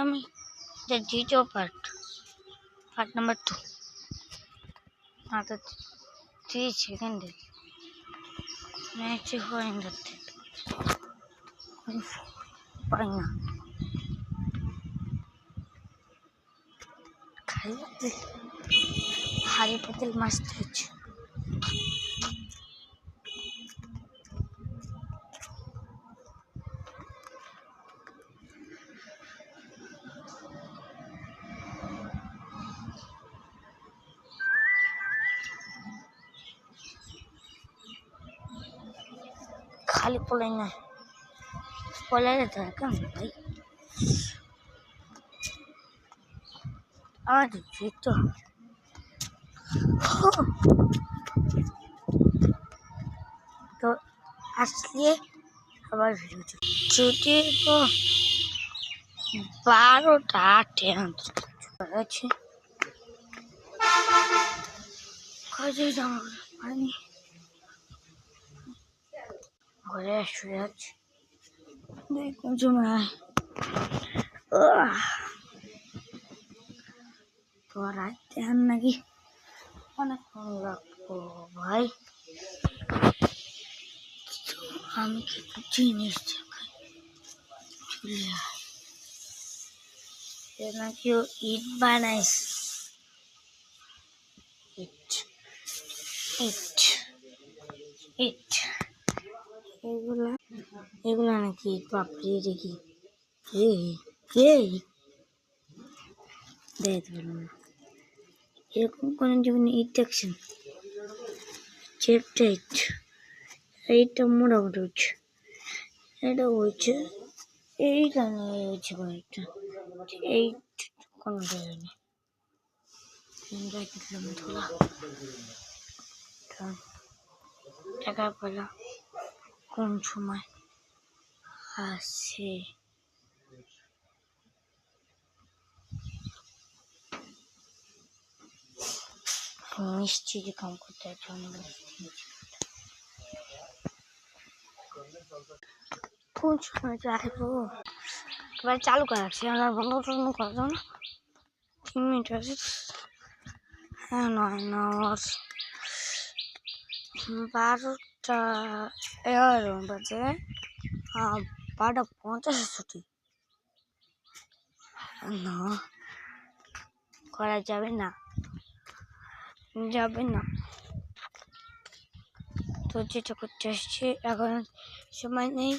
আমি দ্বিতীয় part number 2 মাত্র 30 সেকেন্ডে ম্যাচে হয়ে যাচ্ছে পাই না খালি পাতিল মাছতে হচ্ছে खाली पलाइना पलाएर त कहाँ भाइ आज तो तो আসলে আবার ভিডিও ছুটি তো 12টা 8 আছে কাজে যাবো পানি ঘরে শুয়ে আছি দেখুন সময় তো রাতে আর নাকি অনেকক্ষণ লাগবো ভাই আমি কিছু জিনিস দেখাই নাকি ও ইট বানাইছে ইট এগুলা নাকি বাপরে দেখি দেখতে পেলাম না এরকম কোনো জীবনে ইট দেখছেন চেপটা ইট এইটা মোটামুটি হচ্ছে এটা হচ্ছে এইখানে হচ্ছে কয়েকটা এই কোনো জায়গায় দেখলাম তোলা টাকা পেলাম কোন সময় আসে মিষ্টি কাম করতে কোন সময় যাইবো এবার চালু করা আছে আমার বন্ধ টন্ধ করা যাও না 3 মিনিট আছে হ্যাঁ নয় 12টা 11 বাজে 12টা 50 ছুটি না করা যাবে না তো যেটা করতে আসছে এখন সময় নেই